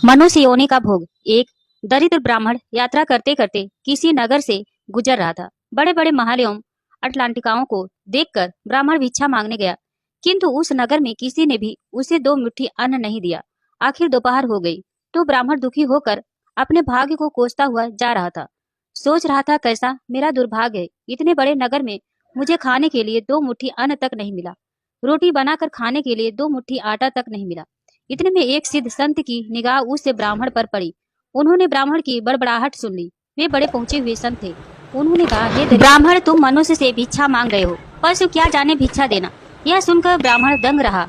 मनुष्य योनि का भोग। एक दरिद्र ब्राह्मण यात्रा करते करते किसी नगर से गुजर रहा था। बड़े बड़े महल एवं अटलांटिकाओं को देखकर ब्राह्मण भिक्षा मांगने गया, किंतु उस नगर में किसी ने भी उसे 2 मुट्ठी अन्न नहीं दिया। आखिर दोपहर हो गई तो ब्राह्मण दुखी होकर अपने भाग्य को कोसता हुआ जा रहा था। सोच रहा था, कैसा मेरा दुर्भाग्य है, इतने बड़े नगर में मुझे खाने के लिए 2 मुट्ठी अन्न तक नहीं मिला, रोटी बनाकर खाने के लिए 2 मुट्ठी आटा तक नहीं मिला। इतने में एक सिद्ध संत की निगाह उस ब्राह्मण पर पड़ी। उन्होंने ब्राह्मण की बड़बड़ाहट सुन ली। वे बड़े पहुंचे हुए संत थे। उन्होंने कहा, हे ब्राह्मण, तुम मनुष्य से भिक्षा मांग रहे हो, पशु क्या जाने भिक्षा देना। यह सुनकर ब्राह्मण दंग रहा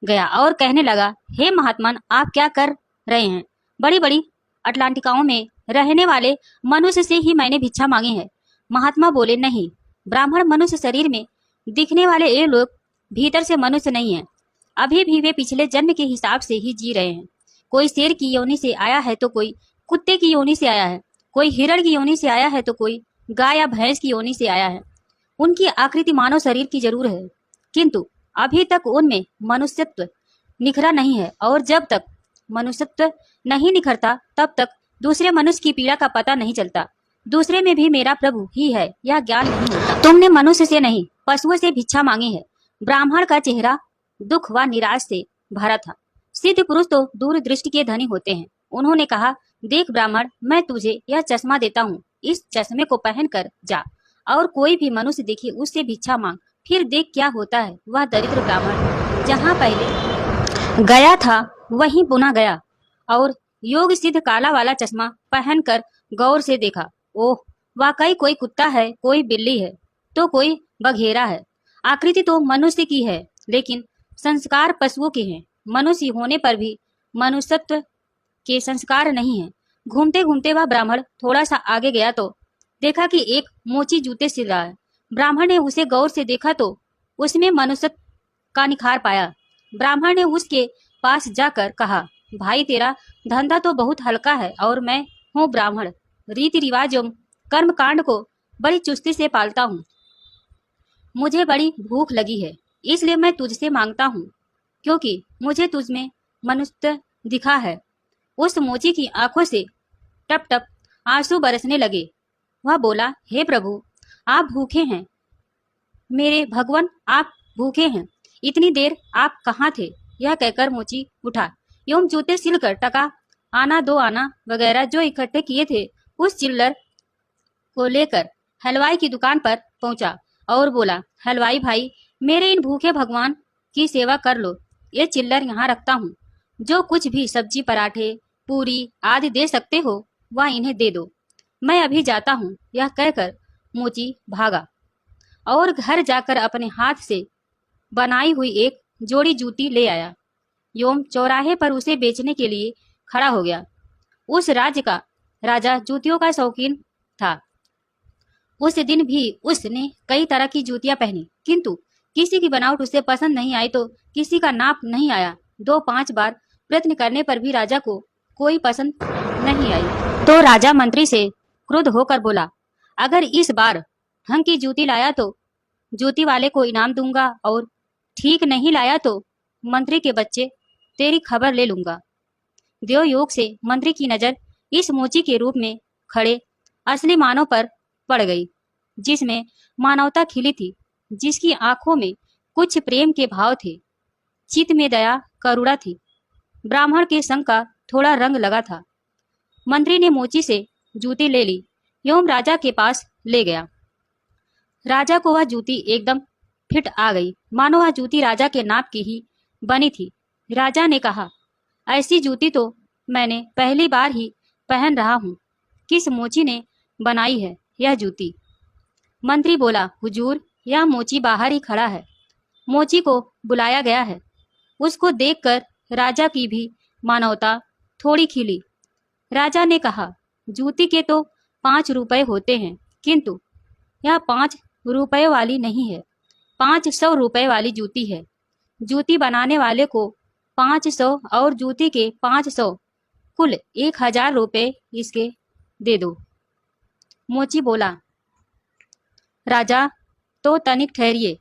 गया और कहने लगा, हे महात्मन, आप क्या कर रहे हैं? बड़ी बड़ी अटलांटिकाओं में रहने वाले मनुष्य से ही मैंने भिक्षा मांगी है। महात्मा बोले, नहीं ब्राह्मण, मनुष्य शरीर में दिखने वाले ये लोग भीतर से मनुष्य नहीं है। अभी भी वे पिछले जन्म के हिसाब से ही जी रहे हैं। कोई शेर की योनि से आया है तो कोई कुत्ते की योनि से आया है, कोई हिरण की योनि से आया है तो कोई गाय या भैंस की योनि से आया है। उनकी आकृति मानव शरीर की जरूर है, किंतु अभी तक उनमें मनुष्यत्व निखरा नहीं है, और जब तक मनुष्यत्व नहीं निखरता तब तक दूसरे मनुष्य की पीड़ा का पता नहीं चलता। दूसरे में भी मेरा प्रभु ही है, यह ज्ञान नहीं होता। तुमने मनुष्य से नहीं, पशुओं से भिक्षा मांगी है। ब्राह्मण का चेहरा दुख व निराश से भरा था। सिद्ध पुरुष तो दूर दृष्टि के धनी होते हैं। उन्होंने कहा, देख ब्राह्मण, मैं तुझे यह चश्मा देता हूँ, इस चश्मे को पहनकर जा और कोई भी मनुष्य दिखे उससे भिक्षा मांग, फिर देख क्या होता है। वह दरिद्र ब्राह्मण जहाँ पहले गया था वहीं पुनः गया और योग सिद्ध काला वाला चश्मा पहनकर गौर से देखा। ओह, वाकई कोई कुत्ता है, कोई बिल्ली है तो कोई बघेरा है। आकृति तो मनुष्य की है, लेकिन संस्कार पशुओं के हैं। मनुष्य होने पर भी मनुष्यत्व के संस्कार नहीं है। घूमते घूमते वह ब्राह्मण थोड़ा सा आगे गया तो देखा कि एक मोची जूते सिल रहा है। ब्राह्मण ने उसे गौर से देखा तो उसमें मनुष्यत्व का निखार पाया। ब्राह्मण ने उसके पास जाकर कहा, भाई तेरा धंधा तो बहुत हल्का है और मैं हूँ ब्राह्मण, रीति रिवाज एवं कर्म कांड को बड़ी चुस्ती से पालता हूँ। मुझे बड़ी भूख लगी है, इसलिए मैं तुझसे मांगता हूँ, क्योंकि मुझे तुझमें मनुष्य दिखा है। उस मोची की आंखों से टप टप आंसू बरसने लगे। वह बोला, हे प्रभु, आप भूखे हैं। मेरे भगवान, आप भूखे हैं। इतनी देर आप कहाँ थे? यह कहकर मोची उठा एवं जूते सिलकर टका आना 2 आना वगैरह जो इकट्ठे किए थे उस चिल्लर को लेकर हलवाई की दुकान पर पहुंचा और बोला, हलवाई भाई, मेरे इन भूखे भगवान की सेवा कर लो। ये चिल्लर यहाँ रखता हूँ। जो कुछ भी सब्जी, पराठे, पूरी आदि दे सकते हो वह इन्हें दे दो। मैं अभी जाता हूँ। यह कहकर मोची भागा और घर जाकर अपने हाथ से बनाई हुई एक जोड़ी जूती ले आया एवं चौराहे पर उसे बेचने के लिए खड़ा हो गया। उस राज्य का राजा जूतियों का शौकीन था। उस दिन भी उसने कई तरह की जूतियां पहनी, किंतु किसी की बनावट उसे पसंद नहीं आई तो किसी का नाप नहीं आया। 2-5 बार प्रयत्न करने पर भी राजा को कोई पसंद नहीं आई। तो राजा मंत्री से क्रुद्ध होकर बोला, अगर इस बार ढंग की जूती लाया तो जूती वाले को इनाम दूंगा, और ठीक नहीं लाया तो मंत्री के बच्चे तेरी खबर ले लूंगा। देव योग से मंत्री की नजर इस मोची के रूप में खड़े असली मानव पर पड़ गई, जिसमें मानवता खिली थी, जिसकी आंखों में कुछ प्रेम के भाव थे, चित्त में दया करुणा थी। ब्राह्मण के संग का थोड़ा रंग लगा था। मंत्री ने मोची से जूती ले ली एवं राजा के पास ले गया। राजा को वह जूती एकदम फिट आ गई, मानो वह जूती राजा के नाप की ही बनी थी। राजा ने कहा, ऐसी जूती तो मैंने पहली बार ही पहन रहा हूँ। किस मोची ने बनाई है यह जूती? मंत्री बोला, हुजूर, यह मोची बाहर ही खड़ा है। मोची को बुलाया गया है। उसको देखकर राजा की भी मानवता थोड़ी खिली। राजा ने कहा, जूती के तो 5 रुपए होते हैं, किंतु यह 5 रुपए वाली नहीं है, 500 रुपए वाली जूती है। जूती बनाने वाले को 500 और जूती के 500, कुल 1000 रुपए इसके दे दो। मोची बोला, राजा, तो तनिक ठहरिए,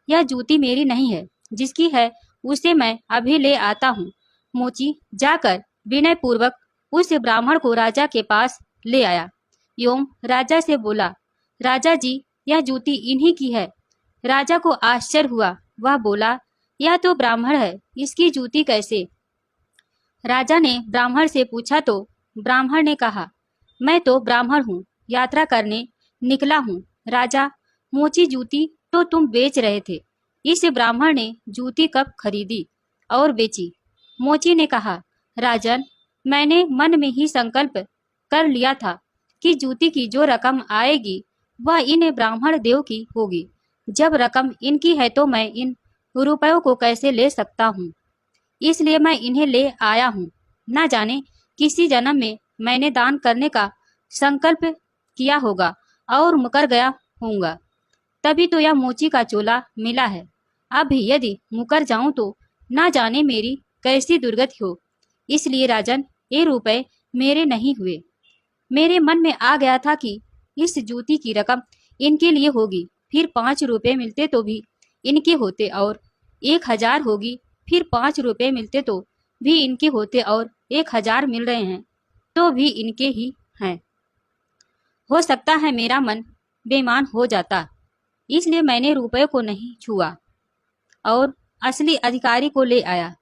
यह जूती मेरी नहीं है, जिसकी है उसे मैं अभी ले आता हूँ। मोची जाकर विनय पूर्वक उस ब्राह्मण को राजा के पास ले आया एवं राजा से बोला, राजा जी, यह जूती इन्हीं की है। राजा को आश्चर्य हुआ। वह बोला, यह तो ब्राह्मण है, इसकी जूती कैसे? राजा ने ब्राह्मण से पूछा तो ब्राह्मण ने कहा, मैं तो ब्राह्मण हूँ, यात्रा करने निकला हूँ। राजा, मोची जूती तो तुम बेच रहे थे। इस ब्राह्मण ने जूती कब खरीदी और बेची? मोची ने कहा, राजन, मैंने मन में ही संकल्प कर लिया था कि जूती की जो रकम आएगी वह इन ब्राह्मण देव की होगी। जब रकम इनकी है तो मैं इन रुपयों को कैसे ले सकता हूँ, इसलिए मैं इन्हें ले आया हूँ। न जाने किसी जन्म में मैंने दान करने का संकल्प किया होगा और मुकर गया होऊंगा, तभी तो यह मोची का चोला मिला है। अब भी यदि मुकर जाऊं तो न जाने मेरी कैसी दुर्गति हो। इसलिए राजन, ये रुपए मेरे नहीं हुए। मेरे मन में आ गया था कि इस जूती की रकम इनके लिए होगी, फिर 5 रुपए मिलते तो भी इनके होते, और 1000 होगी, फिर 5 रुपए मिलते तो भी इनके होते, और 1000 मिल रहे हैं तो भी इनके ही हैं। हो सकता है मेरा मन बेईमान हो जाता, इसलिए मैंने रुपए को नहीं छुआ और असली अधिकारी को ले आया।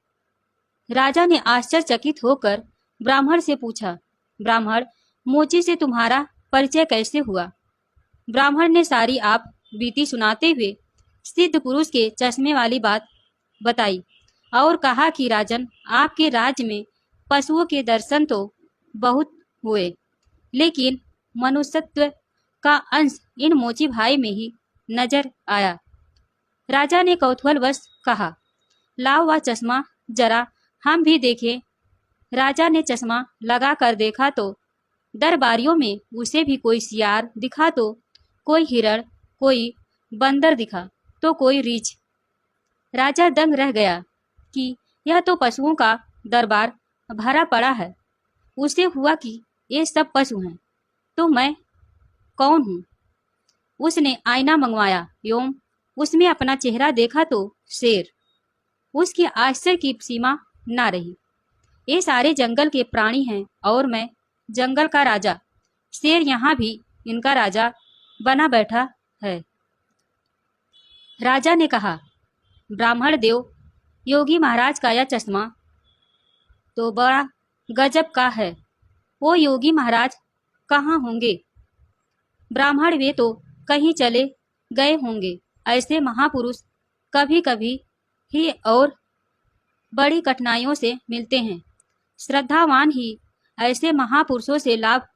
राजा ने आश्चर्यचकित होकर ब्राह्मण से पूछा, ब्राह्मण, मोची से तुम्हारा परिचय कैसे हुआ? ब्राह्मण ने सारी आप बीती सुनाते हुए सिद्ध पुरुष के चश्मे वाली बात बताई और कहा कि राजन, आपके राज्य में पशुओं के दर्शन तो बहुत हुए, लेकिन मनुष्यत्व का अंश इन मोची भाई में ही नजर आया। राजा ने कौतूहलवश कहा, लाओ वह चश्मा जरा हम भी देखें। राजा ने चश्मा लगा कर देखा तो दरबारियों में उसे भी कोई सियार दिखा तो कोई हिरण, कोई बंदर दिखा तो कोई रीछ। राजा दंग रह गया कि यह तो पशुओं का दरबार भरा पड़ा है। उसे हुआ कि ये सब पशु हैं तो मैं कौन हूँ? उसने आईना मंगवाया एवं उसमें अपना चेहरा देखा तो शेर। उसके आश्चर्य की सीमा ना रही। ये सारे जंगल के प्राणी हैं और मैं जंगल का राजा। शेर यहाँ भी इनका राजा बना बैठा है। राजा ने कहा, ब्राह्मण देव, योगी महाराज का यह चश्मा तो बड़ा गजब का है। वो योगी महाराज कहाँ होंगे? ब्राह्मण, वे तो कहीं चले गए होंगे। ऐसे महापुरुष कभी कभी ही और बड़ी कठिनाइयों से मिलते हैं। श्रद्धावान ही ऐसे महापुरुषों से लाभ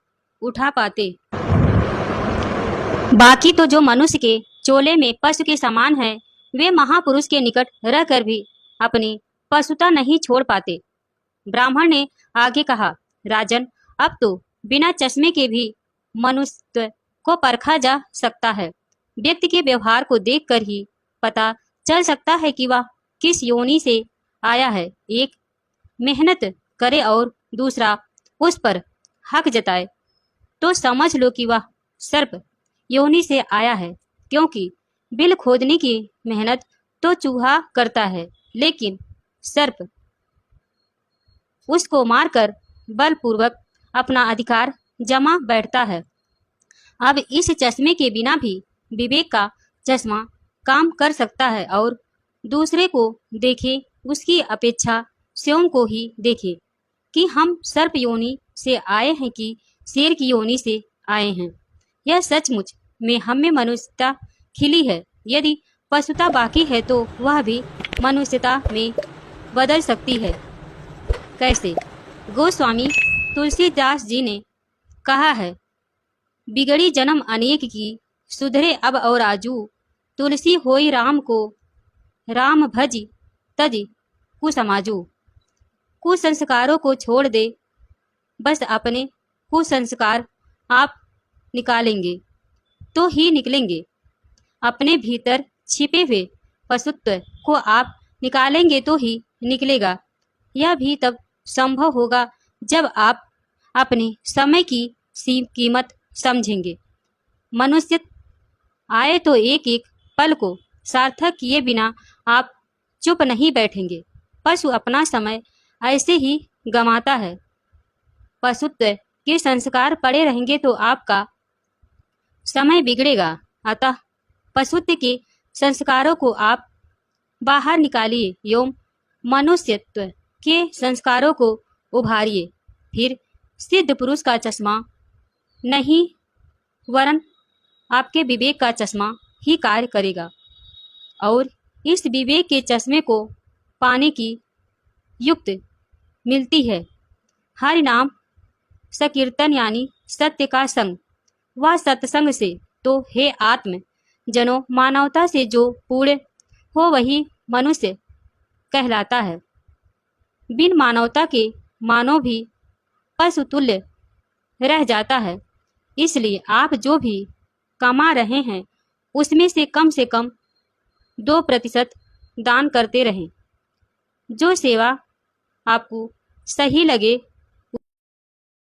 उठा पाते। बाकी तो जो मनुष्य के चोले में पशु के समान है, वे महापुरुष के निकट रहकर भी अपनी पशुता नहीं छोड़ पाते। ब्राह्मण ने आगे कहा, राजन, अब तो बिना चश्मे के भी मनुष्य को परखा जा सकता है। व्यक्ति के व्यवहार को देखकर ही पता चल सकता है कि वह किस योनि से आया है। एक मेहनत करे और दूसरा उस पर हक जताए तो समझ लो कि वह सर्प योनि से आया है, क्योंकि बिल खोदने की मेहनत तो चूहा करता है, लेकिन सर्प उसको मारकर बलपूर्वक अपना अधिकार जमा बैठता है। अब इस चश्मे के बिना भी विवेक का चश्मा काम कर सकता है और दूसरे को देखे उसकी अपेक्षा स्वयं को ही देखे कि हम सर्प योनि से आए हैं कि शेर की योनि से आए हैं। यह सचमुच में हम में मनुष्यता खिली है। यदि पशुता बाकी है तो वह भी मनुष्यता में बदल सकती है। कैसे? गोस्वामी तुलसीदास जी ने कहा है, बिगड़ी जन्म अनेक की, सुधरे अब और आजू, तुलसी होई राम को, राम भज तज कुसमाजू। कुसंस्कारों को छोड़ दे, बस अपने कुसंस्कार आप निकालेंगे तो ही निकलेंगे। अपने भीतर छिपे हुए पशुत्व को आप निकालेंगे तो ही निकलेगा। यह भी तब संभव होगा जब आप अपने समय की कीमत समझेंगे। मनुष्य आए तो एक एक पल को सार्थक किए बिना आप चुप नहीं बैठेंगे। पशु अपना समय ऐसे ही गंवाता है पशुत्व के संस्कार पड़े रहेंगे तो आपका समय बिगड़ेगा। अतः पशुत्व के संस्कारों को आप बाहर निकालिए एवं मनुष्यत्व के संस्कारों को उभारिए। फिर सिद्ध पुरुष का चश्मा नहीं वरन आपके विवेक का चश्मा ही कार्य करेगा और इस विवेक के चश्मे को पाने की युक्त मिलती है हरि नाम संकीर्तन यानी सत्य का संग। वह सत्संग से तो हे आत्म जनो मानवता से जो पूर्ण हो वही मनुष्य कहलाता है। बिन मानवता के मानव भी पशुतुल्य रह जाता है। इसलिए आप जो भी कमा रहे हैं उसमें से कम 2% दान करते रहें। जो सेवा आपको सही लगे